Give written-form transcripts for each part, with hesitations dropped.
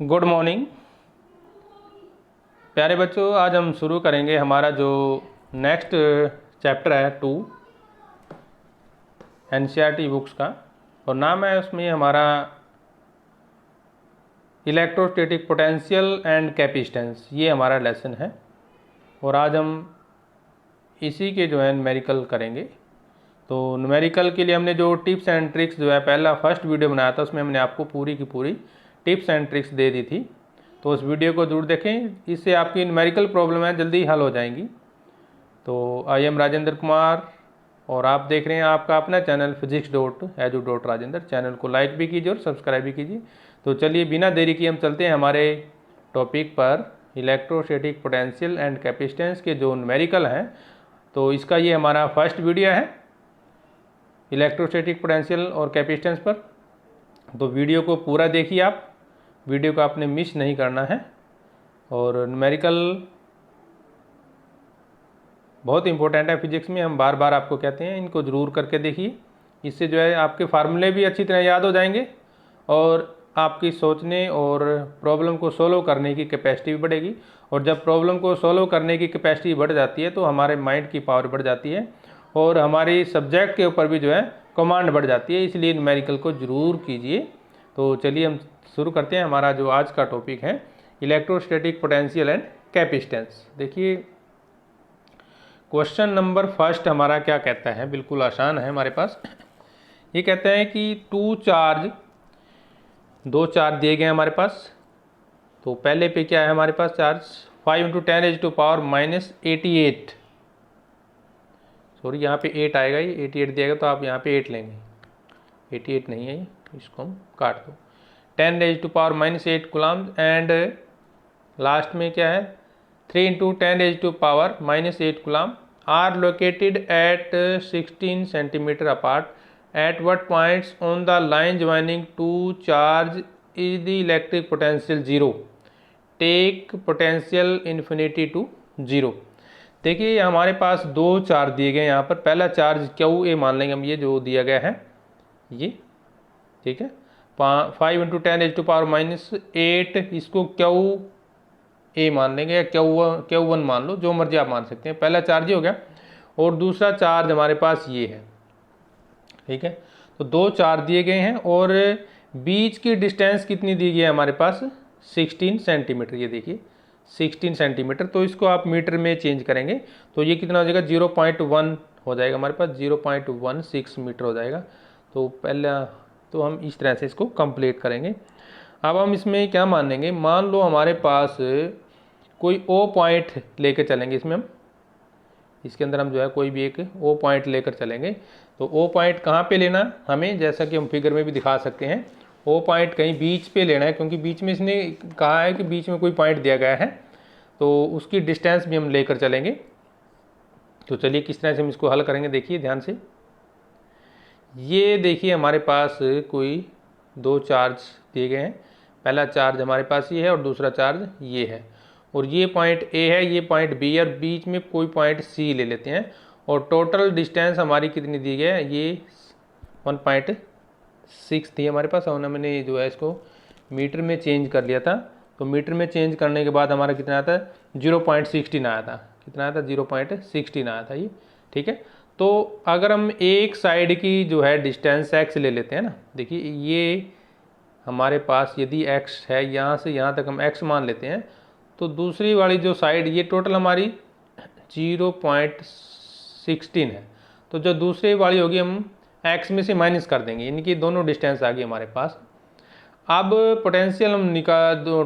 Good morning प्यारे बच्चों। आज हम शुरू करेंगे हमारा जो नेक्स्ट चैप्टर है 2 एनसीईआरटी बुक्स का, और नाम है उसमें हमारा इलेक्ट्रोस्टैटिक पोटेंशियल एंड कैपेसिटेंस। ये हमारा लेसन है और आज हम इसी के जो है न्यूमेरिकल करेंगे। तो न्यूमेरिकल के लिए हमने जो टिप्स एंड ट्रिक्स जो है पहला फर्स्ट वीडियो बनाया था, उसमें हमने आपको पूरी की पूरी टिप्स एंड ट्रिक्स दे दी थी। तो उस वीडियो को जरूर देखें, इससे आपकी न्यूमेरिकल प्रॉब्लम है जल्दी हल हो जाएंगी। तो आई एम राजेंद्र कुमार और आप देख रहे हैं आपका अपना चैनल physics.edu.rajendra। चैनल को लाइक भी कीजिए और सब्सक्राइब भी कीजिए। तो चलिए बिना देरी किए हम चलते हैं हमारे टॉपिक पर, इलेक्ट्रोस्टैटिक पोटेंशियल एंड कैपेसिटेंस के जो न्यूमेरिकल हैं। तो इसका ये हमारा फर्स्ट वीडियो है इलेक्ट्रोस्टैटिक पोटेंशियल और कैपेसिटेंस पर। तो वीडियो को पूरा देखिए आप, वीडियो को आपने मिस नहीं करना है। और न्यूमेरिकल बहुत इंपॉर्टेंट है फिजिक्स में, हम बार बार आपको कहते हैं इनको ज़रूर करके देखिए। इससे जो है आपके फार्मूले भी अच्छी तरह याद हो जाएंगे और आपकी सोचने और प्रॉब्लम को सोल्व करने की कैपेसिटी भी बढ़ेगी। और जब प्रॉब्लम को सोल्व करने की कैपेसिटी बढ़ जाती है तो हमारे माइंड की पावर बढ़ जाती है और हमारी सब्जेक्ट के ऊपर भी जो है कमांड बढ़ जाती है। इसलिए न्यूमेरिकल को ज़रूर कीजिए। तो चलिए हम शुरू करते हैं। हमारा जो आज का टॉपिक है इलेक्ट्रोस्टैटिक पोटेंशियल एंड कैपेसिटेंस। देखिए क्वेश्चन नंबर फर्स्ट हमारा क्या कहता है, बिल्कुल आसान है हमारे पास। ये कहता है कि दो चार्ज दिए गए हैं हमारे पास। तो पहले पे क्या है हमारे पास चार्ज 5 × 10⁻⁻88। सॉरी यहाँ पे 8 आएगा, ये 88 दिएगा तो आप यहाँ पे 8 लेंगे। 88 नहीं है ये, इसको हम काट दो। 10⁻⁻8 कूलम्ब एंड लास्ट में क्या है 3 × 10⁻⁻8 coulomb are located at 16 centimetre apart. At what points on the line joining two charge is the electric potential 0? Take potential infinity to 0। देखिए हमारे पास दो चार्ज दिए गए हैं यहाँ पर। पहला चार्ज QA मान लेंगे हम, ये जो दिया गया है ये, ठीक है। 5 × 10⁻⁻8 इसको QA मान लेंगे या Q1 मान लो, जो मर्जी आप मान सकते हैं। पहला चार्ज ये हो गया और दूसरा चार्ज हमारे पास ये है, ठीक है। तो दो चार्ज दिए गए हैं और बीच की डिस्टेंस कितनी दी गई है हमारे पास 16 सेंटीमीटर। ये देखिए 16 सेंटीमीटर। तो इसको आप मीटर में चेंज करेंगे तो ये कितना हो जाएगा 0.1 हो जाएगा हमारे पास, 0.16 मीटर हो जाएगा। तो पहला तो हम इस तरह से इसको कंप्लीट करेंगे। अब हम इसमें क्या मान लेंगे, मान लो हमारे पास कोई O पॉइंट लेकर चलेंगे। इसमें हम इसके अंदर हम जो है कोई भी एक O पॉइंट लेकर चलेंगे। तो O पॉइंट कहाँ पे लेना हमें, जैसा कि हम फिगर में भी दिखा सकते हैं, O पॉइंट कहीं बीच पे लेना है, क्योंकि बीच में इसने कहा है कि बीच में कोई पॉइंट दिया गया है। तो उसकी डिस्टेंस भी हम लेकर चलेंगे। तो चलिए किस तरह से हम इसको हल करेंगे, देखिए ध्यान से। ये देखिए हमारे पास कोई दो चार्ज दिए गए हैं। पहला चार्ज हमारे पास ये है और दूसरा चार्ज ये है। और ये पॉइंट A है, ये पॉइंट B है और बीच में कोई पॉइंट C ले लेते हैं। और टोटल डिस्टेंस हमारी कितनी दी गई है, ये 1.6 थी हमारे पास। और मैंने जो है इसको मीटर में चेंज कर लिया था। तो मीटर में चेंज करने के बाद हमारा कितना आता है 0.16 आया था। कितना आया था 0.16 आया था ये, ठीक है। तो अगर हम एक साइड की जो है डिस्टेंस x ले लेते हैं ना, देखिए ये हमारे पास यदि x है, यहाँ से यहाँ तक हम x मान लेते हैं, तो दूसरी वाली जो साइड ये टोटल हमारी 0.16 है। तो जो दूसरी वाली होगी हम x में से माइनस कर देंगे, यानी कि दोनों डिस्टेंस आ गई हमारे पास। अब पोटेंशियल हम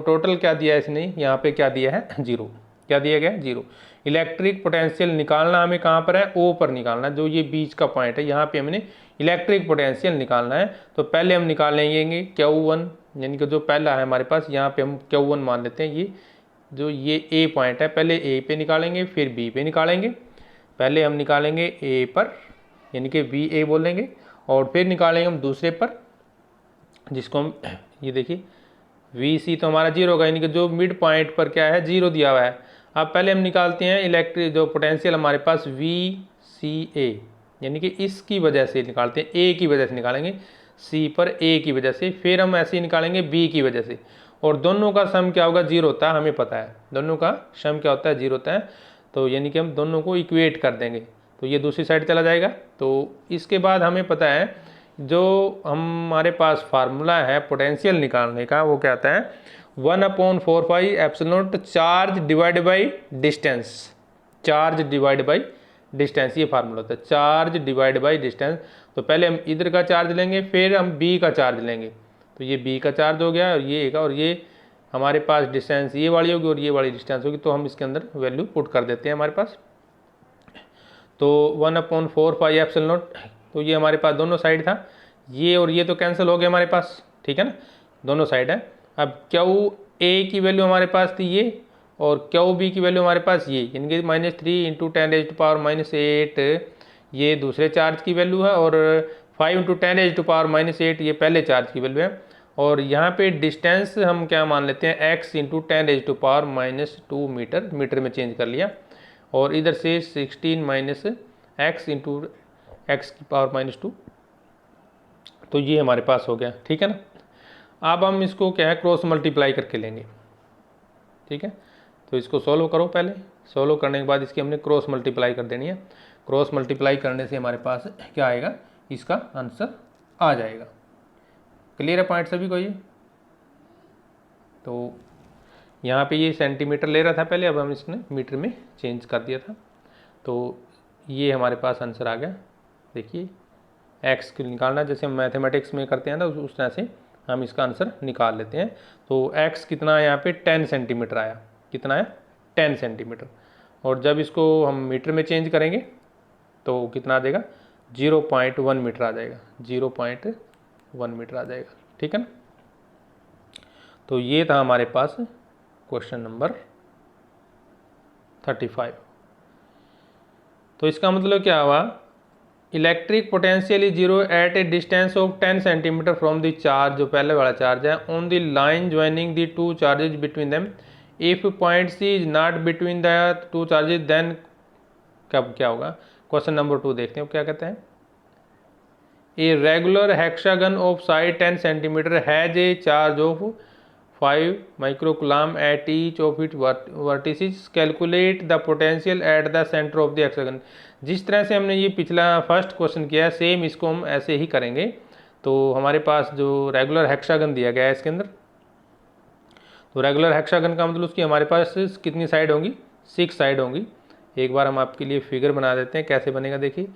टोटल क्या दिया है इसने, यहाँ पे क्या दिया है 0। क्या दिया गया है 0। इलेक्ट्रिक पोटेंशियल निकालना हमें कहाँ पर है, O पर निकालना, जो ये बीच का पॉइंट है यहाँ पे हमने इलेक्ट्रिक पोटेंशियल निकालना है। तो पहले हम निकाल लेंगे Q1, यानी कि जो पहला है हमारे पास, यहाँ पे हम Q1 मान लेते हैं। ये जो ये A पॉइंट है, पहले A पे निकालेंगे फिर B पे निकालेंगे। पहले हम निकालेंगे A पर, यानी कि VA बोलेंगे, और फिर निकालेंगे हम दूसरे पर, जिसको हम ये देखिए VC तो हमारा 0 होगा, यानी कि जो मिड पॉइंट पर क्या है 0 दिया हुआ है। अब पहले हम निकालते हैं इलेक्ट्रिक जो पोटेंशियल हमारे पास VCA, यानी कि इसकी वजह से निकालते हैं, A की वजह से निकालेंगे, C पर A की वजह से, फिर हम ऐसे ही निकालेंगे B की वजह से। और दोनों का सम क्या होगा, 0 होता है, हमें पता है दोनों का सम क्या होता है, 0 होता है। तो यानी कि हम दोनों को इक्वेट कर देंगे, तो ये दूसरी साइड चला जाएगा। तो इसके बाद हमें पता है जो हमारे पास फार्मूला है पोटेंशियल निकालने का, वो क्या आता है, 1/4 epsilon charge divide by distance, charge divide by distance, ये फार्मूला होता है, चार्ज डिवाइड बाई डिस्टेंस। तो पहले हम इधर का चार्ज लेंगे, फिर हम बी का चार्ज लेंगे, तो ये बी का चार्ज हो गया और ये ए का, और ये हमारे पास डिस्टेंस ये वाली होगी और ये वाली डिस्टेंस होगी, तो हम इसके अंदर वैल्यू पुट कर देते हैं हमारे पास। तो 1/4 एप्सिलॉन नॉट, तो ये हमारे पास दोनों साइड था, ये और ये तो कैंसिल हो गया हमारे पास, ठीक है ना, दोनों साइड है। अब क्यू ए की वैल्यू हमारे पास थी ये, और क्यू बी की वैल्यू हमारे पास ये, यानी कि -3 × 10⁻⁻8 ये दूसरे चार्ज की वैल्यू है, और 5 × 10⁻⁻8 ये पहले चार्ज की वैल्यू है। और यहाँ पे डिस्टेंस हम क्या मान लेते हैं, x × 10⁻⁻2 मीटर, मीटर में चेंज कर लिया, और इधर से 16 - x × x⁻², तो ये हमारे पास हो गया, ठीक है ना। अब हम इसको क्या है, क्रॉस मल्टीप्लाई करके लेंगे, ठीक है। तो इसको सॉल्व करो, पहले सॉल्व करने के बाद इसकी हमने क्रॉस मल्टीप्लाई कर देनी है। क्रॉस मल्टीप्लाई करने से हमारे पास क्या आएगा, इसका आंसर आ जाएगा। क्लियर है पॉइंट सभी को ये। तो यहाँ पे ये सेंटीमीटर ले रहा था पहले, अब हम इसने मीटर में चेंज कर दिया था, तो ये हमारे पास आंसर आ गया। देखिए एक्स को निकालना जैसे हम मैथमेटिक्स में करते हैं ना, उस तरह से हम इसका आंसर निकाल लेते हैं। तो एक्स कितना है यहाँ पे, 10 सेंटीमीटर आया, कितना है, 10 सेंटीमीटर। और जब इसको हम मीटर में चेंज करेंगे तो कितना आ जाएगा, 0.1 मीटर आ जाएगा, 0.1 मीटर आ जाएगा, ठीक है ना। तो ये था हमारे पास क्वेश्चन नंबर 35। तो इसका मतलब क्या हुआ, electric potential is 0 at a distance of 10 centimetre from the charge, जो पहले वाला चार्ज है, on the line joining the two charges between them, if point C is not between the two charges then कब क्या होगा। Question number 2 देखते हैं क्या कहते हैं। A regular hexagon of side 10 centimetre has a charge of 5 microcoulomb at each of it vertices, calculate the potential at the centre of the hexagon. जिस तरह से हमने ये पिछला फर्स्ट क्वेश्चन किया है, सेम इसको हम ऐसे ही करेंगे। तो हमारे पास जो रेगुलर हेक्सागन दिया गया है इसके अंदर, तो रेगुलर हेक्सागन का मतलब उसकी हमारे पास कितनी साइड होंगी, 6 साइड होंगी। एक बार हम आपके लिए फिगर बना देते हैं, कैसे बनेगा देखिए।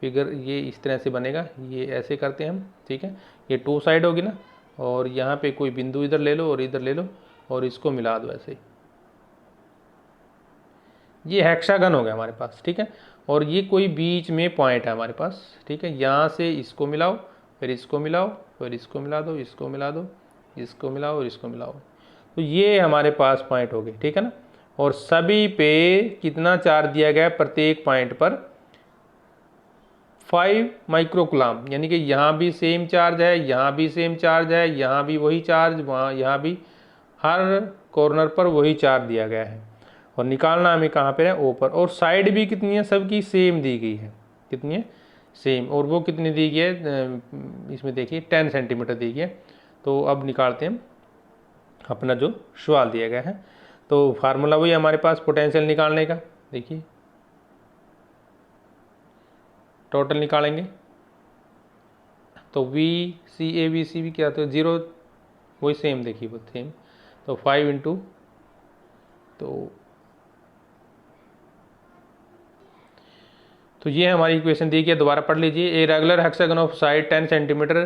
फिगर ये इस तरह से बनेगा, ये ऐसे करते हैं हम, ठीक है। ये 2 साइड होगी ना, और यहाँ पे कोई बिंदु इधर ले लो और इधर ले लो और इसको मिला दो ऐसे ही, ये हेक्सागन हो गया हमारे पास, ठीक है। और ये कोई बीच में पॉइंट है हमारे पास, ठीक है। यहाँ से इसको मिलाओ, फिर इसको मिलाओ, फिर इसको मिला दो, इसको मिला दो, इसको मिलाओ और इसको मिलाओ, तो ये हमारे पास पॉइंट हो गए, ठीक है ना। और सभी पे कितना चार्ज दिया गया है, प्रत्येक पॉइंट पर 5 माइक्रोकूलम, यानी कि यहाँ भी सेम चार्ज है, यहाँ भी सेम चार्ज है, यहाँ भी वही चार्ज, वहाँ यहाँ भी, हर कॉर्नर पर वही चार्ज दिया गया है। और निकालना हमें कहाँ पे है, ऊपर। और साइड भी कितनी है, सबकी सेम दी गई है, कितनी है, सेम। और वो कितनी दी गई है, इसमें देखिए 10 सेंटीमीटर दी गई है। तो अब निकालते हैं अपना जो सवाल दिया गया है। तो फार्मूला वही हमारे पास पोटेंशियल निकालने का, देखिए टोटल निकालेंगे तो VCABC भी क्या, तो 0 वही सेम, देखिए वो सेम। तो 5 इंटू, तो ये हमारी इक्वेशन दी गई, दोबारा पढ़ लीजिए। A regular hexagon of side 10 centimetre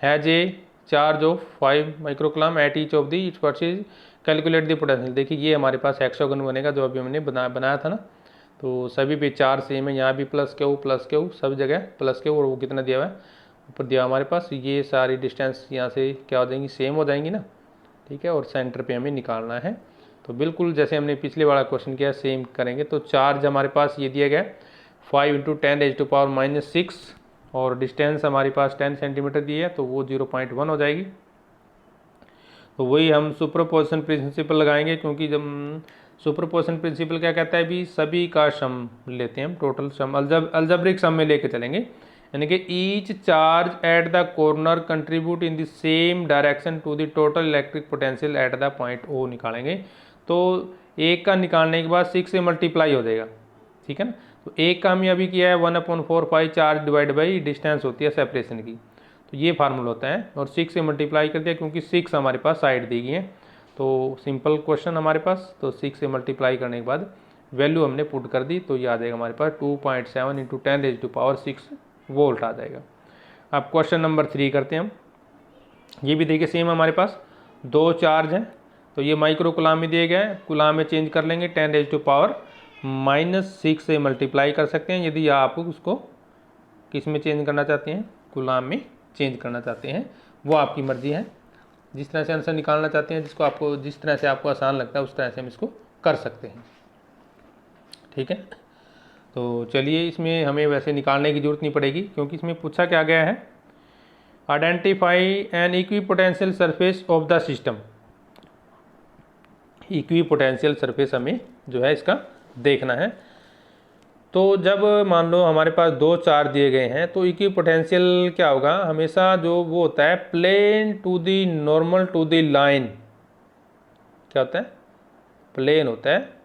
has a charge of 5 microcoulomb at each of the it's versus, calculate the potential. देखिए ये हमारे पास हेक्सागन बनेगा जो अभी हमने बनाया था ना। तो सभी पे चार्ज सेम है, यहाँ भी प्लस क्यू, सब जगह प्लस क्यू। और वो कितना दिया हुआ है, ऊपर दिया हमारे पास। ये सारी डिस्टेंस यहाँ से क्या हो जाएंगी, सेम हो जाएंगी ना, ठीक है। और सेंटर पे हमें निकालना है। तो बिल्कुल जैसे हमने पिछले वाला क्वेश्चन किया, सेम करेंगे। तो चार्ज हमारे पास ये दिया गया 5 × 10⁻⁻6, और डिस्टेंस हमारे पास 10 सेंटीमीटर दी है, तो वो 0.1 हो जाएगी। तो वही हम सुपरपोजिशन प्रिंसिपल लगाएंगे, क्योंकि जब सुपरपोजिशन प्रिंसिपल क्या कहता है भी, सभी का सम लेते हैं हम, टोटल सम, अलजेब्रिक सम में लेके चलेंगे। यानी कि each charge at the corner contribute in the same direction to the total electric potential at the point O निकालेंगे। तो एक का निकालने के बाद 6 से मल्टीप्लाई हो जाएगा, ठीक है ना। तो एक का हमने अभी किया है 1/4 चार्ज डिवाइड बाई डिस्टेंस होती है सेपरेशन की, तो ये फार्मूला होता है। और 6 से मल्टीप्लाई कर दिया क्योंकि 6 हमारे पास साइड दी गई है, तो सिंपल क्वेश्चन हमारे पास। तो 6 से मल्टीप्लाई करने के बाद वैल्यू हमने पुट कर दी, तो ये आ जाएगा हमारे पास 2.7 × 10⁻⁶ वोल्ट आ जाएगा। अब क्वेश्चन नंबर 3 करते हैं हम। ये भी देखिए सेम हमारे पास 2 चार्ज हैं, तो ये माइक्रो कूलाम में दिए गए हैं, कूलाम में चेंज कर लेंगे 10⁻⁻6 से मल्टीप्लाई कर सकते हैं यदि आप उसको किस में चेंज करना चाहते हैं, कूलाम में चेंज करना चाहते हैं, वो आपकी मर्जी है। जिस तरह से आंसर निकालना चाहते हैं, जिस तरह से आपको आसान लगता है उस तरह से हम इसको कर सकते हैं, ठीक है। तो चलिए, इसमें हमें वैसे निकालने की जरूरत नहीं पड़ेगी क्योंकि इसमें पूछा क्या गया है, identify N equipotential surface of the system. Equipotential surface हमें जो है इसका देखना है। तो जब मान लो हमारे पास 2 चार्ज दिए गए हैं, तो इक्विपोटेंशियल क्या होगा, हमेशा जो वो होता है plane to the normal to the line. क्या होता है, प्लेन होता है,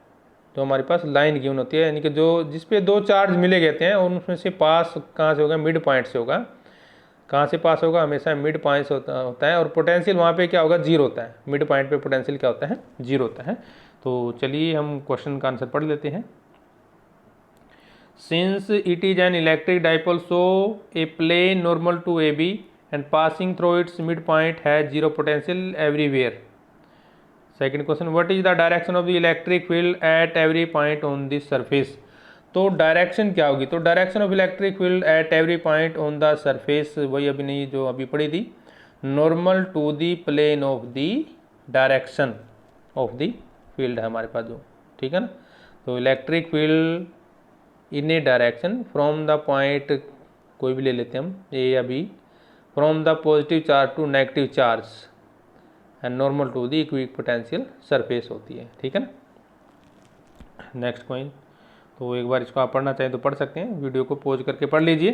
तो हमारे पास लाइन गिवन होती है, यानी कि जो जिस पे 2 चार्ज मिले गए हैं उनमें से पास कहाँ से होगा, मिड पॉइंट से होगा। कहाँ से पास होगा, हमेशा मिड पॉइंट से होता है। और पोटेंशियल वहाँ पे क्या होगा, 0 होता है। मिड पॉइंट पे पोटेंशियल क्या होता है, 0 होता है। तो चलिए हम क्वेश्चन का आंसर पढ़ लेते हैं। Since it is an electric dipole so a plane normal to A B and passing through its mid point has 0 potential everywhere. Second question, what is the direction of the electric field at every point on this surface. तो direction क्या होगी, तो direction of electric field at every point on the surface वही अभी नहीं जो अभी पढ़ी थी, normal to the plane of the direction of the field है हमारे पास जो, ठीक है ना। तो electric field in a direction from the point कोई भी ले लेते हैं हम, ए या B, from the positive charge to negative charge and normal to the equipotential surface होती है, ठीक है ना। नेक्स्ट पॉइंट, तो एक बार इसको आप पढ़ना चाहें तो पढ़ सकते हैं, वीडियो को पॉज करके पढ़ लीजिए।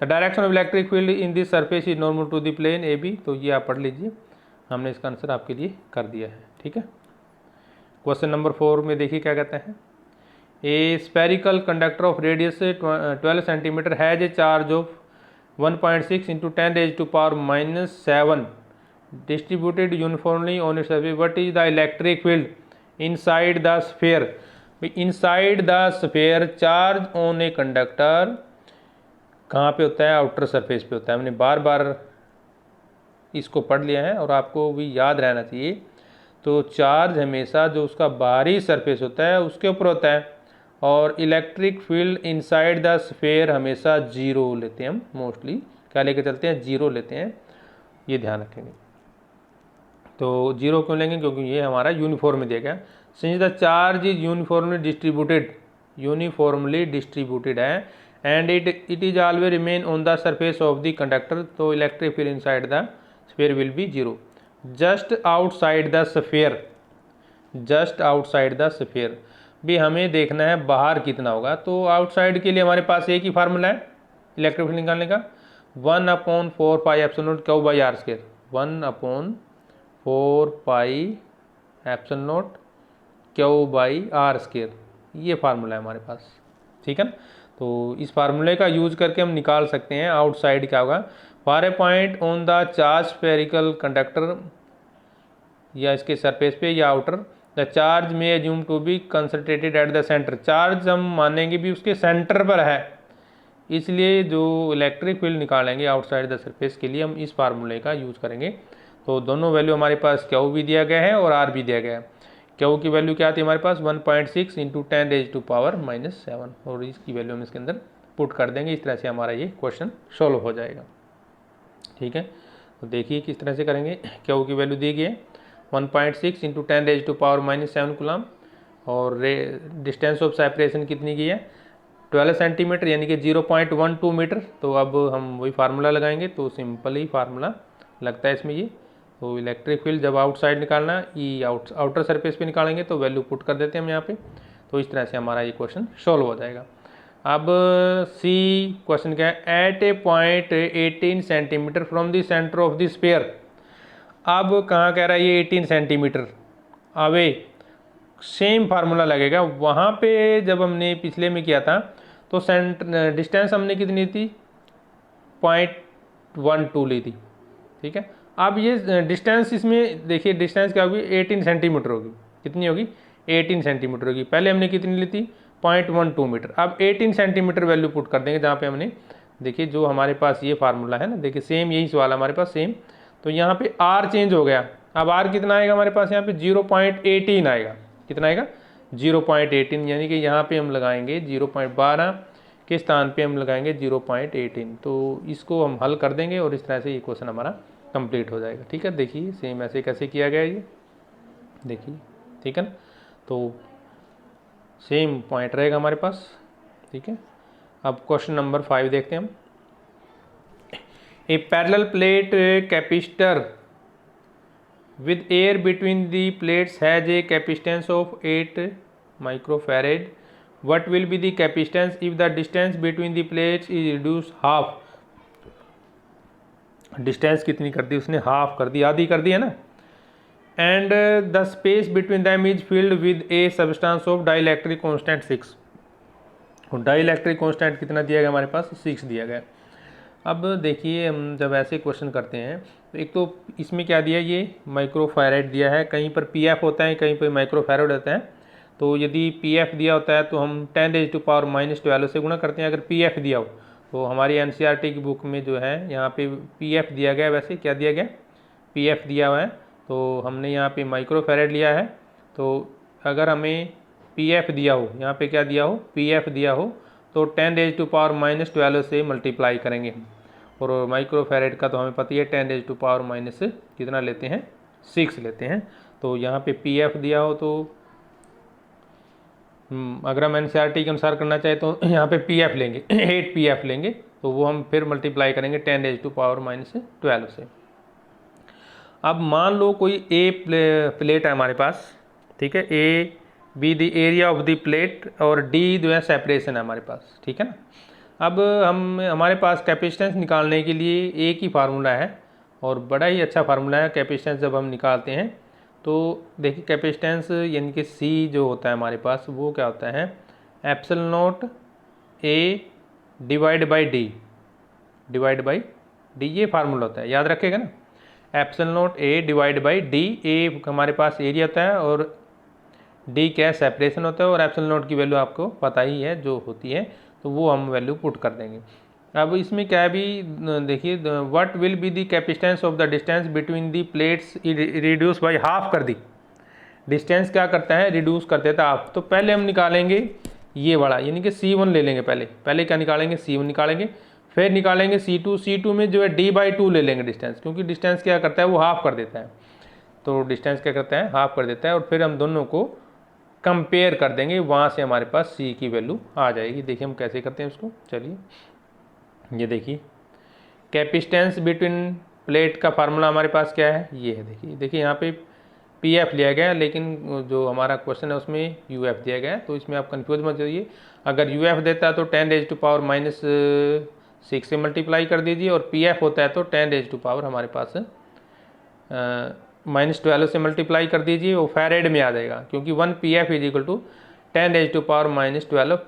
The direction of electric field in this surface is normal to the plane A B, तो ये आप पढ़ लीजिए, हमने इसका आंसर आपके लिए कर दिया है, ठीक है। क्वेश्चन नंबर 4 में देखिए क्या कहते हैं, a spherical conductor of radius 12 centimetre has a charge of 1.6 × 10⁻⁻7 distributed uniformly on its surface. What is the electric field inside the sphere? Inside the sphere charge on a conductor कहाँ पे होता है, outer surface पे होता है। हमने बार बार इसको पढ़ लिया है और आपको भी याद रहना चाहिए। तो चार्ज हमेशा जो उसका बाहरी सरफेस होता है उसके ऊपर होता है, और electric field inside the sphere हमेशा 0 लेते हैं हम, मोस्टली क्या लेके चलते हैं, 0 लेते हैं, ये ध्यान रखेंगे। तो 0 क्यों लेंगे, क्योंकि ये हमारा यूनिफॉर्म दिया गया। Since the charge is uniformly distributed है and it is always remain on the surface of the conductor, तो electric field inside the sphere will be 0। Just outside the sphere भी हमें देखना है बाहर कितना होगा। तो आउटसाइड के लिए हमारे पास एक ही फार्मूला है इलेक्ट्रिक फील्ड निकालने का, 1/4 pi epsilon naught q by r square, 1/4 pi epsilon naught q by r square, ये फार्मूला है हमारे पास, ठीक है ना। तो इस फार्मूले का यूज करके हम निकाल सकते हैं आउटसाइड क्या होगा। For a point on the charge spherical conductor, या इसके सरफेस पे या outer, the charge may assume to be concentrated at the centre, charge हम मानेंगे भी उसके सेंटर पर है, इसलिए जो इलेक्ट्रिक फील्ड निकालेंगे आउटसाइड द सरफेस के लिए हम इस फार्मूले का यूज करेंगे। तो दोनों वैल्यू हमारे पास क्यू भी दिया गया है और आर भी दिया गया है। क्यू की वैल्यू क्या थी हमारे पास, 1.6 × 10⁻⁻7, और इसकी वैल्यू हम इसके अंदर पुट कर देंगे। इस तरह से हमारा ये क्वेश्चन सॉल्व हो जाएगा, ठीक है। तो देखिए किस तरह से करेंगे। क्यू की वैल्यू दी गई है 1.6 × 10⁻⁷ कूलम, और डिस्टेंस ऑफ सेपरेशन कितनी की है, 12 सेंटीमीटर, यानी कि 0.12 मीटर। तो अब हम वही फार्मूला लगाएंगे, तो सिंपल ही फार्मूला लगता है इसमें ये। तो इलेक्ट्रिक फील्ड जब आउटसाइड निकालना, ये आउटर सरफेस पे निकालेंगे, तो वैल्यू पुट कर देते हैं हम यहाँ पे। तो इस तरह से हमारा ये क्वेश्चन सॉल्व हो जाएगा। अब सी क्वेश्चन क्या है, at a point 18 centimetre from the centre of the sphere. अब कहाँ कह रहा है ये 18 सेंटीमीटर अवे, सेम फार्मूला लगेगा। वहाँ पे जब हमने पिछले में किया था तो डिस्टेंस हमने कितनी थी, 0.12 ली थी, ठीक है। अब ये डिस्टेंस इसमें देखिए डिस्टेंस क्या होगी, 18 सेंटीमीटर होगी। कितनी होगी, 18 सेंटीमीटर होगी। पहले हमने कितनी ली थी, 0.12 मीटर। अब 18 सेंटीमीटर वैल्यू पुट कर देंगे जहाँ पे हमने, देखिए जो हमारे पास ये फार्मूला है ना, देखिए सेम यही सवाल हमारे पास सेम। तो यहाँ पे आर चेंज हो गया। अब आर कितना आएगा हमारे पास, यहाँ पे 0.18 आएगा। कितना आएगा, 0.18, यानी कि यहाँ पे हम लगाएंगे 0.12 के स्थान पे हम लगाएंगे 0.18। तो इसको हम हल कर देंगे और इस तरह से ये क्वेश्चन हमारा कंप्लीट हो जाएगा। ठीक है, देखिए सेम ऐसे कैसे किया गया ये, देखिए ठीक है ना। तो सेम पॉइंट रहेगा हमारे पास, ठीक है। अब क्वेश्चन नंबर 5 देखते हैं हम। A parallel plate capacitor with air between the plates has a capacitance of 8 microfarad. What will be the capacitance if the distance between the plates is reduced half? Distance कितनी कर दी उसने, half कर दी, आधी कर दी है ना। And the space between them is filled with a substance of dielectric constant 6। और dielectric constant कितना दिया गया हमारे पास, 6 दिया गया। अब देखिए हम जब ऐसे क्वेश्चन करते हैं तो एक तो इसमें क्या दिया, ये माइक्रोफैराड दिया है, कहीं पर पीएफ होता है, कहीं पर माइक्रोफैराड होता है। तो यदि पीएफ दिया होता है तो हम 10⁻⁻12 से गुणा करते हैं। अगर पीएफ दिया हो तो हमारी एनसीईआरटी की बुक में जो है यहाँ पे पीएफ दिया गया, वैसे क्या दिया गया, पीएफ दिया हुआ है। तो हमने यहाँ पे माइक्रोफैराड लिया है। तो अगर हमें पीएफ दिया हो, यहाँ पे क्या दिया हो, पीएफ दिया हो, तो 10⁻⁻12 से मल्टीप्लाई करेंगे हम। और माइक्रोफैराड का तो हमें पता ही है 10⁻⁻ कितना लेते हैं, 6 लेते हैं। तो यहाँ पे पीएफ दिया हो तो अगर हम एनसीईआरटी के अनुसार करना चाहे तो यहाँ पे पीएफ लेंगे 8 पीएफ लेंगे। तो वो हम फिर मल्टीप्लाई करेंगे 10⁻⁻12 से। अब मान लो कोई ए प्लेट है हमारे पास, ठीक है, A be the area of the plate और डी जो है सेपरेशन है हमारे पास, ठीक है ना। अब हमारे पास कैपेसिटेंस निकालने के लिए एक ही फार्मूला है और बड़ा ही अच्छा फार्मूला है। कैपेसिटेंस जब हम निकालते हैं तो देखिए कैपेसिटेंस यानी कि सी जो होता है हमारे पास वो क्या होता है, epsilon naught A divide by D, ये फार्मूला होता है, याद रखिएगा ना। Epsilon naught A divide by D, A हमारे पास एरिया होता है और डी क्या है, सेपरेशन होता है। और एप्सिलॉन नॉट की वैल्यू आपको पता ही है जो होती है, तो वो हम वैल्यू पुट कर देंगे। अब इसमें क्या है भी देखिए, what will be the capacitance of the distance between the plates reduce by half कर दी। डिस्टेंस क्या करता है, रिड्यूस कर देता है हाफ। तो पहले हम निकालेंगे ये वाला, यानी कि C1 ले लेंगे। पहले क्या निकालेंगे, C1 निकालेंगे, फिर निकालेंगे C2 में जो है D/2 ले लेंगे डिस्टेंस, क्योंकि डिस्टेंस क्या करता है, वो हाफ कर देता है। तो डिस्टेंस क्या करता है, हाफ कर देता है। और फिर हम दोनों को कंपेयर कर देंगे, वहाँ से हमारे पास C की वैल्यू आ जाएगी। देखिए हम कैसे करते हैं इसको, चलिए ये देखिए कैपेसिटेंस बिटवीन प्लेट का फार्मूला हमारे पास क्या है, ये है। देखिए यहाँ पे पीएफ लिया गया है, लेकिन जो हमारा क्वेश्चन है उसमें यूएफ दिया गया है। तो इसमें आप कंफ्यूज मत होइए। अगर यूएफ देता है तो 10⁻⁻6 से मल्टीप्लाई कर दीजिए, और पीएफ होता है तो 10⁻⁻ हमारे पास -12 से मल्टीप्लाई कर दीजिए, वो फैरेड में आ जाएगा, क्योंकि 1 pF is equal to 10⁻⁻12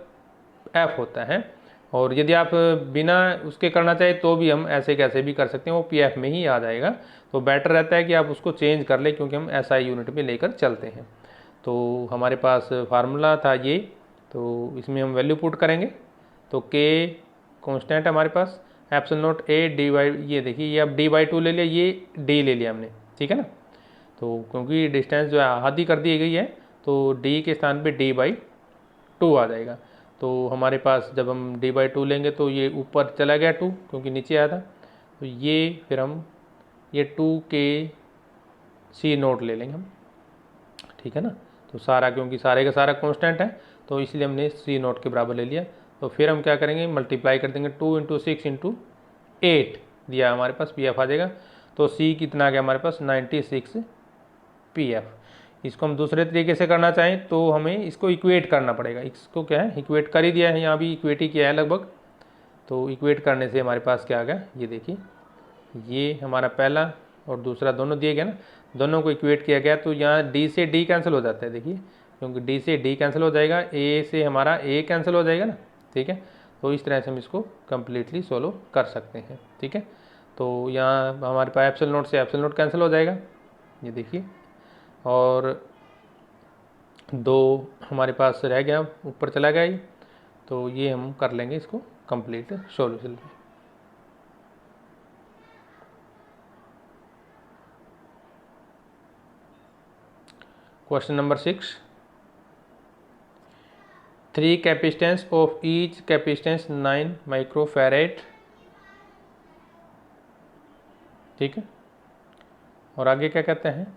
F होता है। और यदि आप बिना उसके करना चाहे तो भी हम ऐसे कैसे भी कर सकते हैं, वो पीएफ में ही आ जाएगा। तो बेटर रहता है कि आप उसको चेंज कर लें, क्योंकि हम एसआई यूनिट में लेकर चलते हैं। तो हमारे पास फार्मूला था ये, तो इसमें हम वैल्यू पुट करेंगे। तो के कांस्टेंट हमारे पास, एप्सिलॉन नॉट ए D/, ये देखिए ये अब D/2 ले लिया, ये डी ले लिया हमने, ठीक है ना। तो क्योंकि डिस्टेंस जो है आधी कर दी गई है, तो डी के स्थान पे D/2 आ जाएगा। तो हमारे पास जब हम D/2 लेंगे तो ये ऊपर चला गया 2, क्योंकि नीचे आया था। तो ये फिर हम ये 2 के C0 ले लेंगे हम, ठीक है ना। तो सारा, क्योंकि सारे का सारा कांस्टेंट है, तो इसलिए हमने C0 के बराबर ले लिया। तो फिर हम क्या करेंगे, मल्टीप्लाई कर देंगे, 2 × 6 × 8 दिया हमारे पास, पीएफ आ जाएगा। तो C कितना आ गया हमारे पास, 96 पीएफ। इसको हम दूसरे तरीके से करना चाहें तो हमें इसको इक्वेट करना पड़ेगा। इसको क्या है, इक्वेट कर ही दिया है, यहाँ भी इक्वेट ही किया है लगभग। तो इक्वेट करने से हमारे पास क्या आ गया, ये देखिए, ये हमारा पहला और दूसरा दोनों दिए गए ना, दोनों को इक्वेट किया गया। तो यहाँ डी से डी कैंसिल हो जाता है, देखिए, क्योंकि डी से डी कैंसिल हो जाएगा, ए से हमारा ए कैंसिल हो जाएगा ना, ठीक है। तो इस तरह से हम इसको कम्प्लीटली सोल्व कर सकते हैं, ठीक है। तो यहाँ हमारे पास एप्सिलॉन नोट से एप्सिलॉन नोट कैंसिल हो जाएगा, ये देखिए, और 2 हमारे पास रह गया, ऊपर चला गया ये। तो ये हम कर लेंगे इसको complete solution. Question number 6, 3 capacitance of each capacitance 9 microfarad, ठीक है। और आगे क्या कहते हैं,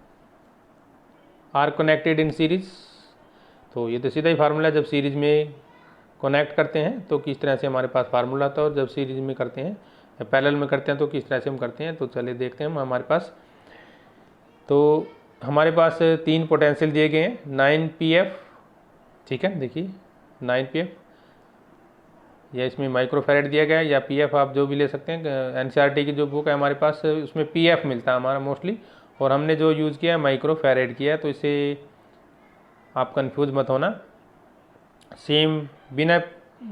आर कनेक्टेड इन सीरीज। तो ये तो सीधा ही फार्मूला है, जब सीरीज में कनेक्ट करते हैं तो किस तरह से हमारे पास फार्मूला आता है, और जब सीरीज में करते हैं या पैरेलल में करते हैं तो किस तरह से हम करते हैं। तो चलिए देखते हैं हम हमारे पास। तो हमारे पास 3 पोटेंशियल दिए गए हैं, 9 pf, ठीक है, देखिए 9 pf, या इसमें माइक्रोफैरेड दिया गया है, या pf आप जो भी ले सकते हैं। NCERT की जो बुक है हमारे पास उसमें pf मिलता है हमारा मोस्टली, और हमने जो यूज़ किया है माइक्रोफैरेड किया है। तो इसे आप कंफ्यूज मत होना, सेम बिना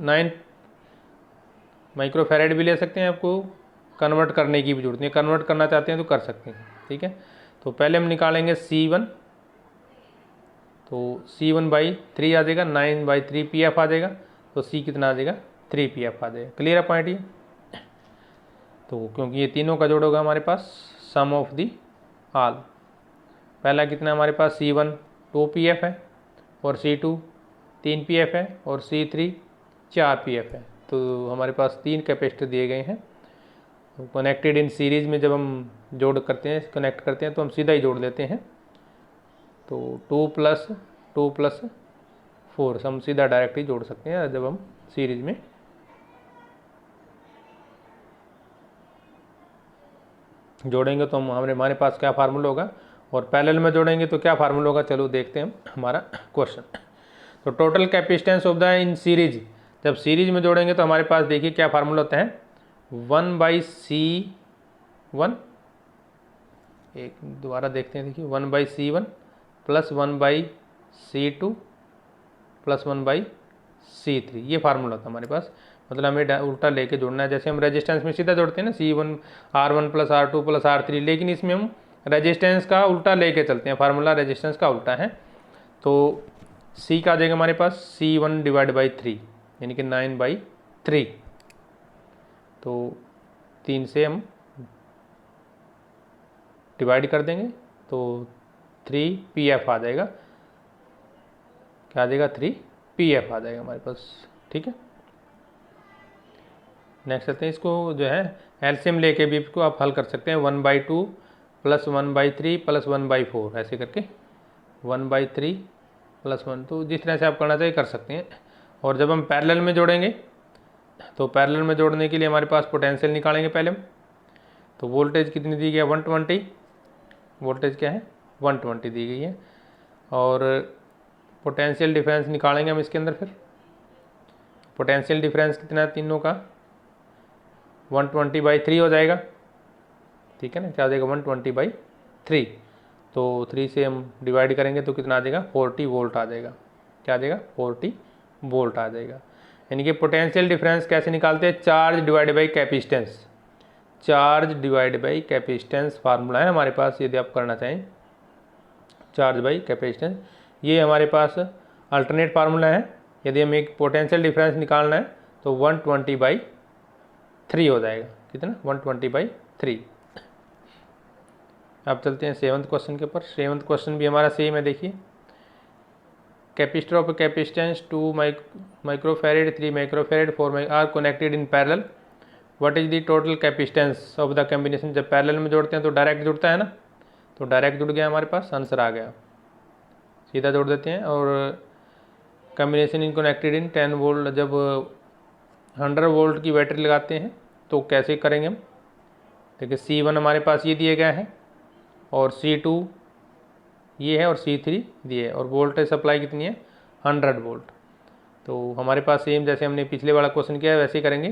9 माइक्रोफैरेड भी ले सकते हैं, आपको कन्वर्ट करने की भी जरूरत नहीं है, कन्वर्ट करना चाहते हैं तो कर सकते हैं, ठीक है। तो पहले हम निकालेंगे C1, तो C1/3 आ जाएगा, 9/3 pf आ जाएगा। तो C कितना आ जाएगा, 3 pf आ जाएगा। क्लियर है पॉइंट ये। तो क्योंकि ये तीनों का जोड़ होगा हमारे पास सम ऑफ दी ऑल। पहला कितना हमारे पास, C1 2 pf है, और C2 3 pf है, और C3 4 pf है। तो हमारे पास 3 कैपेसिटर दिए गए हैं। कनेक्टेड इन सीरीज में जब हम जोड़ करते हैं, कनेक्ट करते हैं, तो हम सीधा ही जोड़ देते हैं। तो 2 + 2 + 4 हम सीधा डायरेक्ट ही जोड़ सकते हैं जब हम सीरीज में जोड़ेंगे। तो हमारे पास क्या फार्मूला होगा, और पैरेलल में जोड़ेंगे तो क्या फार्मूला होगा, चलो देखते हैं हम हमारा क्वेश्चन। तो total capacitance of the in series, जब सीरीज में जोड़ेंगे तो हमारे पास देखिए क्या फार्मूला होता है, 1/C1, एक दोबारा देखते हैं, देखिए 1/C1 + 1/C2 + 1/C3, ये फार्मूला था हमारे पास। मतलब हमें उल्टा लेके जोड़ना है, जैसे हम रेजिस्टेंस में सीधा जोड़ते हैं ना, C1 R1 + R2 + R3, लेकिन इसमें हम रेजिस्टेंस का उल्टा लेके चलते हैं, फार्मूला रेजिस्टेंस का उल्टा है। तो C का आ जाएगा हमारे पास C1/3, यानी कि 9/3। तो 3 से हम डिवाइड कर देंगे तो 3 pf आ जाएगा। क्या आ जाएगा, 3 pf आ जाएगा हमारे पास, ठीक है। नेक्स्ट चलते हैं, इसको जो है एलसीएम लेके भी इसको आप हल कर सकते हैं, 1/2 + 1/3 + 1/4, ऐसे करके 1/3 + 1, तो जिस तरह से आप करना चाहिए कर सकते हैं। और जब हम पैरेलल में जोड़ेंगे, तो पैरेलल में जोड़ने के लिए हमारे पास पोटेंशियल निकालेंगे पहले हम। तो वोल्टेज कितनी दी गई है, 120, वोल्टेज क्या है 120 दी गई है, और पोटेंशियल डिफरेंस निकालेंगे हम इसके अंदर। फिर पोटेंशियल डिफरेंस कितना है तीनों का, 120/3 हो जाएगा, ठीक है ना। क्या आ जाएगा, 120/3। तो 3 से हम डिवाइड करेंगे तो कितना आ जाएगा, 40 वोल्ट आ जाएगा। क्या आ जाएगा, 40 वोल्ट आ जाएगा। यानी कि पोटेंशियल डिफरेंस कैसे निकालते हैं, charge divide by capacitance, charge divide by capacitance formula है हमारे पास, यदि आप करना चाहें चार्ज बाई कैपेसिटेंस। ये हमारे पास अल्टरनेट फार्मूला है। यदि हमें एक पोटेंशियल डिफरेंस निकालना है तो 120/3 हो जाएगा, कितना, 120/3। अब चलते हैं 7th क्वेश्चन के ऊपर। 7th क्वेश्चन भी हमारा सेम है, देखिए, capacitor of capacitance 2 microfarad, 3 microfarad, 4 are connected in parallel, what is the total capacitance of the combination. जब पैरेलल में जोड़ते हैं तो डायरेक्ट जुड़ता है ना, तो डायरेक्ट जुड़ गया हमारे पास, आंसर आ गया, सीधा जोड़ देते हैं। और combination in connected in 10 volt, जब 100 वोल्ट की बैटरी लगाते हैं तो कैसे करेंगे हम, देखिए C1 हमारे पास ये दिया गया है, और C2 ये है और C3 दिए है, और वोल्टेज सप्लाई कितनी है 100 वोल्ट। तो हमारे पास सेम जैसे हमने पिछले वाला क्वेश्चन किया है वैसे ही करेंगे।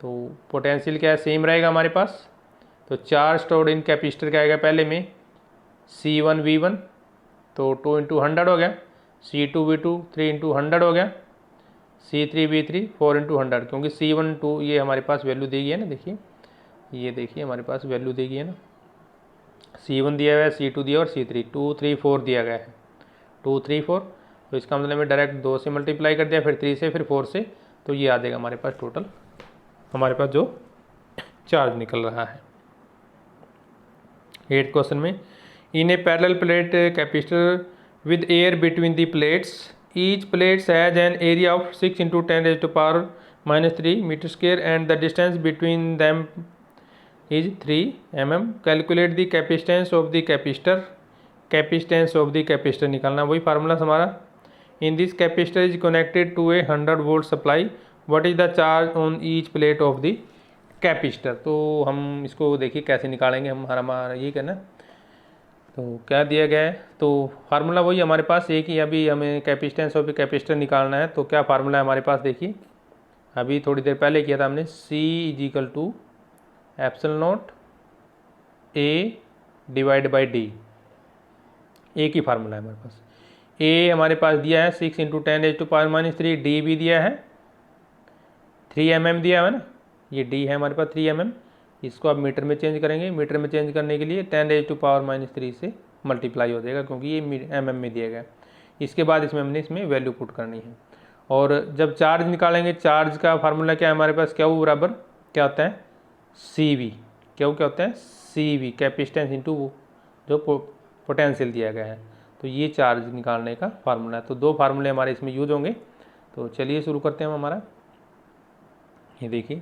तो पोटेंशियल क्या है, सेम रहेगा हमारे पास। तो चार्ज स्टोर्ड इन कैपेसिटर क्या आएगा, पहले में C1V1 तो 2 × 100 हो गया, C2V2 3 × 100 हो गया, C3V3 4 × 100, क्योंकि C1 2 ये हमारे पास वैल्यू देगी है ना, देखिए ये देखिए हमारे पास वैल्यू देगी है ना, C1 दिया हुआ है, C2 दिया और C3 2 3 4 दिया गया है, 2 3 4। तो इसका मतलब मैं डायरेक्ट 2 से मल्टीप्लाई कर दिया, फिर 3 से, फिर 4 से, तो ये आ जाएगा हमारे पास टोटल हमारे पास जो चार्ज निकल रहा है। 8th क्वेश्चन में, in a parallel plate capacitor with air between the plates, each plates has an area of 6 × 10⁻³ metre square and the distance between them is 3 mm। Calculate the capacitance of the capacitor. Capacitance of the capacitor निकालना, वही formula हमारा। In this capacitor is connected to a 100 volt supply, what is the charge on each plate of the capacitor. तो हम इसको देखिए कैसे निकालेंगे, हमारा ये करना। तो क्या दिया गया है, तो फार्मूला वही हमारे पास एक ही, अभी हमें कैपेसिटेंस ऑफ द कैपेसिटर निकालना है। तो क्या फार्मूला है हमारे पास, देखिए अभी थोड़ी देर पहले किया था हमने, C = ε0 A/D, एक ही फार्मूला है हमारे पास। A हमारे पास दिया है 6 × 10⁻³ D भी दिया है 3 mm दिया है ना, ये D है हमारे पास 3 mm। इसको आप मीटर में चेंज करेंगे, मीटर में चेंज करने के लिए 10⁻³ से मल्टीप्लाई हो जाएगा, क्योंकि ये mm में दिया गया। इसके बाद इसमें वैल्यू पुट करनी है। और जब चार्ज निकालेंगे, चार्ज का फार्मूला क्या है हमारे पास, Q बराबर क्या होता है CV। Q क्या होता है CV, कैपेसिटेंस इंटू जो पोटेंशियल दिया गया है। तो ये चार्ज निकालने का फार्मूला है। तो 2 फार्मूले हमारे इसमें यूज होंगे। तो चलिए शुरू करते हैं हम हमारा। ये देखिए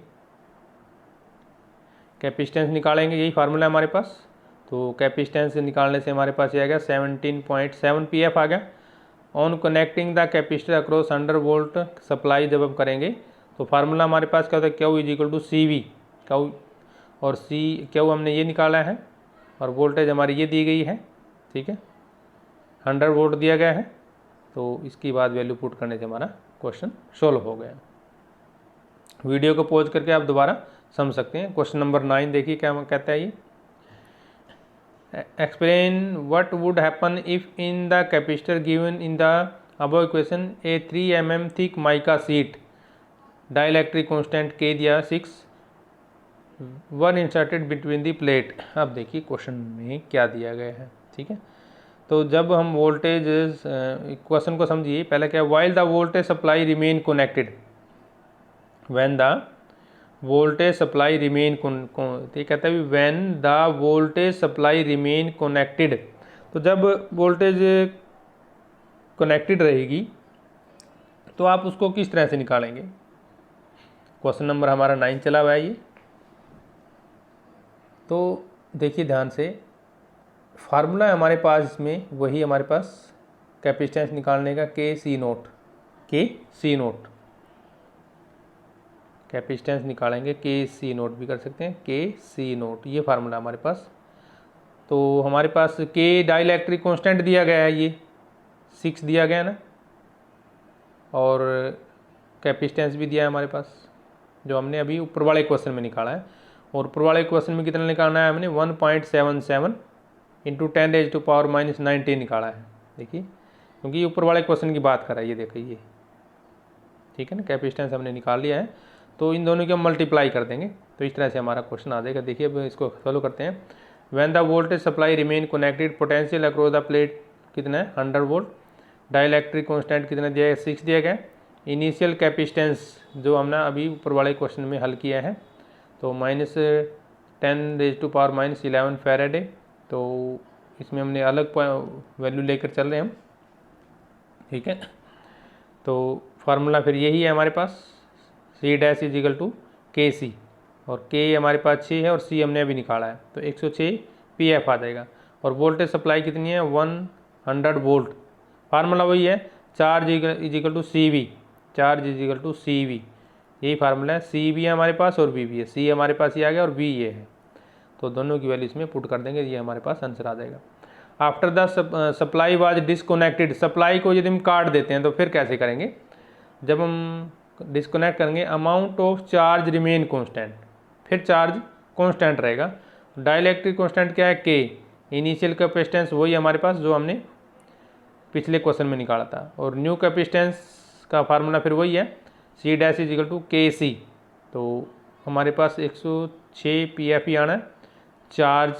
कैपेसिटेंस निकालेंगे, यही फार्मूला है हमारे पास। तो कैपेसिटेंस निकालने से हमारे पास ये आ गया 17.7 pF आ गया। On connecting the capacitor across 100 volt supply जब हम करेंगे, तो फार्मूला हमारे पास क्या होता है, Q = CV। Q और Q हमने ये निकाला है, और वोल्टेज हमारी ये दी गई है, ठीक है 100 वोल्ट दिया गया है। तो इसकी बाद वैल्यू पुट करने से हमारा क्वेश्चन सोल्व हो गया। वीडियो को पॉज करके आप दोबारा समझ सकते हैं। क्वेश्चन नंबर 9 देखिए क्या कहता है ये, explain what would happen if in the capacitor given in the above equation A 3 mm thick mica sheet dielectric constant K दिया 6 one inserted between the plate. अब देखिए क्वेश्चन में क्या दिया गया है, ठीक है। तो जब हम वोल्टेज क्वेश्चन को समझिए, पहले क्या, while the voltage supply remain connected, when the voltage supply remain ये कहता है when the voltage supply remain connected. तो जब वोल्टेज कनेक्टेड रहेगी तो आप उसको किस तरह से निकालेंगे। क्वेश्चन नंबर हमारा 9 चला हुआ है ये। तो देखिए ध्यान से, फार्मूला है हमारे पास इसमें वही हमारे पास कैपेसिटेंस निकालने का KC0। कैपेसिटेंस निकालेंगे KC0 भी कर सकते हैं, KC0 ये फार्मूला हमारे पास। तो हमारे पास K डाइलेक्ट्रिक कांस्टेंट दिया गया है, ये 6 दिया गया ना, और कैपेसिटेंस भी दिया है हमारे पास जो हमने अभी ऊपर वाले क्वेश्चन में निकाला है। और ऊपर वाले क्वेश्चन में कितना निकालना है हमने, 1.77 × 10⁻⁻19 निकाला है। देखिए क्योंकि ये ऊपर वाले क्वेश्चन की बात कर रहा है, ये देखिए ये, ठीक है ना। कैपेसिटेंस हमने निकाल लिया है, तो इन दोनों की हम मल्टीप्लाई कर देंगे, तो इस तरह से हमारा क्वेश्चन आ जाएगा। देखिए अब इसको फॉलो करते हैं। When the voltage supply remain connected, potential across the plate कितना है 100 वोल्ट, डाइलेक्ट्रिक कांस्टेंट कितना दिया है 6 दिया गया। इनिशियल कैपेसिटेंस जो हमने अभी ऊपर वाले क्वेश्चन में हल किया है, तो -10⁻11 फैराड है। तो इसमें हमने अलग वैल्यू लेकर चल रहे हैं हम, ठीक है। तो फार्मूला फिर यही है हमारे पास, C' = KC, और K हमारे पास 6 है और C हमने अभी निकाला है, तो 106 pF आ जाएगा। और वोल्टेज सप्लाई कितनी है 100 वोल्ट। फार्मूला वही है, चार्ज = CV, चार्ज = CV, यही फार्मूला है। C भी है हमारे पास और V भी है, C हमारे पास ये आ गया और V ये है, तो दोनों की वैल्यू इसमें पुट कर देंगे, ये हमारे पास आंसर आ जाएगा। After the supply was disconnected, supply को यदि हम काट देते हैं तो फिर कैसे करेंगे, जब हम डिसकनेक्ट करेंगे amount of charge remain constant, फिर चार्ज कांस्टेंट रहेगा। डाइलेक्ट्रिक कांस्टेंट क्या है, के। इनिशियल कैपेसिटेंस वही हमारे पास जो हमने पिछले क्वेश्चन में निकाला था, और न्यू कैपेसिटेंस का फार्मूला फिर वही है, C dash is equal to K C. तो हमारे पास 106 PFE आना है। चार्ज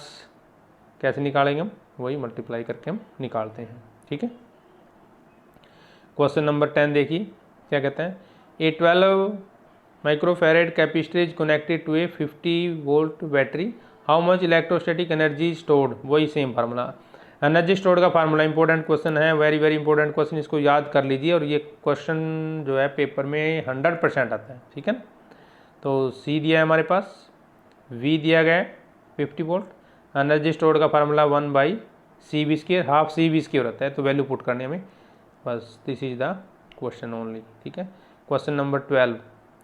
कैसे निकालेंगे हम, वही मल्टीप्लाई करके हम निकालते हैं, ठीक है। क्वेश्चन नंबर 10 देखिए क्या कहते हैं, a 12 microfarad capacitor is connected to a 50 volt battery, how much electrostatic energy stored, वही सेम फार्मूला। एनर्जी स्टोर्ड का फार्मूला इंपॉर्टेंट क्वेश्चन है, वेरी वेरी इंपॉर्टेंट क्वेश्चन, इसको याद कर लीजिए, और ये क्वेश्चन जो है पेपर में 100% आता है, ठीक है ना। तो सी दिया है हमारे पास, वी दिया गया है 50 वोल्ट, एनर्जी स्टोर्ड का फार्मूला 1/CV², हाफ CV² होता है, तो वैल्यू पुट करनी हमें, बस this is the question only, ठीक है। Question number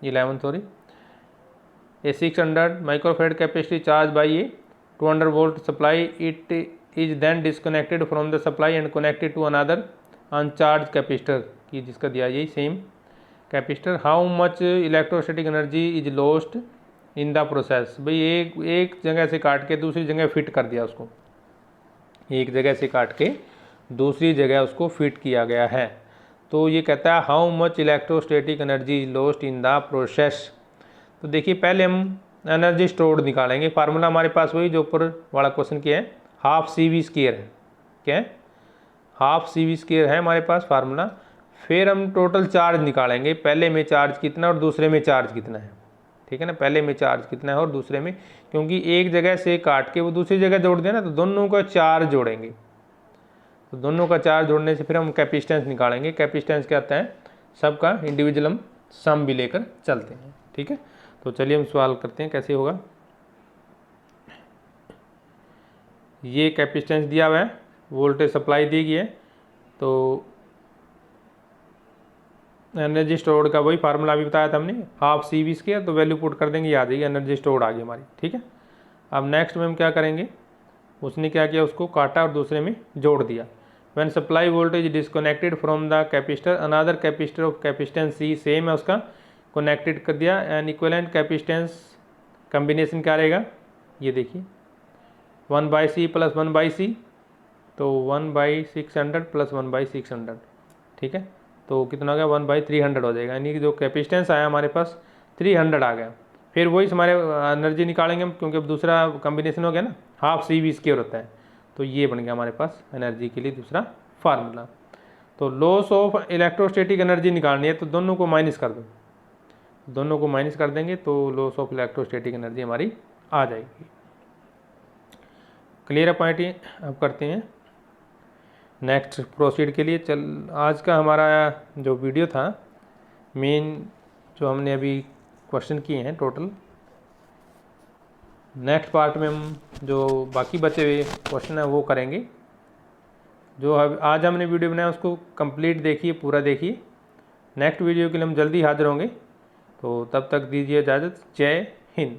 11 sorry, a 600 microfarad capacity charge by a 200 volt supply, it is then disconnected from the supply and connected to another uncharged capacitor, की जिसका दिया यही same capacitor, how much electrostatic energy is lost in the process. भाई एक जगह से काट के दूसरी जगह फिट कर दिया उसको, एक जगह से काट के दूसरी जगह उसको फिट किया गया है, तो ये कहता है how much electrostatic energy is lost in the process. तो देखिए पहले हम एनर्जी स्टोर्ड निकालेंगे, फार्मूला हमारे पास वही जो ऊपर वाला क्वेश्चन किया है, हाफ CV² है, क्या है, हाफ CV² है हमारे पास फार्मूला। फिर हम टोटल चार्ज निकालेंगे, पहले में चार्ज कितना और दूसरे में चार्ज कितना है, ठीक है ना, पहले में चार्ज कितना है और दूसरे में, क्योंकि एक जगह से काट के वो दूसरी जगह जोड़ देना, तो दोनों का चार्ज जोड़ेंगे, तो दोनों का चार्ज जोड़ने से फिर हम कैपेसिटेंस निकालेंगे। कैपेसिटेंस क्या आता है, सबका इंडिविजुअल हम सम भी लेकर चलते हैं, ठीक है। तो चलिए हम सवाल करते हैं कैसे होगा। ये कैपेसिटेंस दिया हुआ है, वोल्टेज सप्लाई दी गई है, तो एनर्जी स्टोर्ड का वही फार्मूला भी बताया था हमने, हाफ CV², तो वैल्यू पुट कर देंगे, आ जाएगी, एनर्जी स्टोर्ड आ गई हमारी, ठीक है। अब नेक्स्ट में हम क्या करेंगे, उसने क्या किया, उसको काटा और दूसरे में जोड़ दिया। When supply voltage disconnected from the capacitor another capacitor of capacitance C, same है उसका, कनेक्टेड कर दिया, एंड इक्विवेलेंट कैपेसिटेंस कम्बिनेशन क्या रहेगा, ये देखिए 1/C + 1/C, तो 1/600 + 1/600, ठीक है, तो कितना हो गया 1/300 हो जाएगा, यानी कि जो कैपेसिटेंस आया हमारे पास 300 आ गया। फिर वही हमारे एनर्जी निकालेंगे हम, क्योंकि अब दूसरा कम्बिनेशन हो गया ना, हाफ CV² होता है, तो ये बन गया हमारे पास एनर्जी के लिए दूसरा फार्मूला। तो लॉस ऑफ इलेक्ट्रोस्टैटिक एनर्जी निकालनी है, तो दोनों को माइनस कर दो, दोनों को माइनस कर देंगे तो लॉस ऑफ इलेक्ट्रोस्टैटिक एनर्जी हमारी आ जाएगी। क्लियर है पॉइंट, ये अब करते हैं नेक्स्ट प्रोसीड के लिए। आज का हमारा जो वीडियो था, मेन जो हमने अभी क्वेश्चन किए हैं टोटल, नेक्स्ट पार्ट में हम जो बाकी बचे हुए क्वेश्चन है वो करेंगे। जो आज हमने वीडियो बनाया उसको कंप्लीट देखिए, पूरा देखिए, नेक्स्ट वीडियो के लिए हम जल्दी हाजिर होंगे, तो तब तक दीजिए इजाज़त। जय हिंद।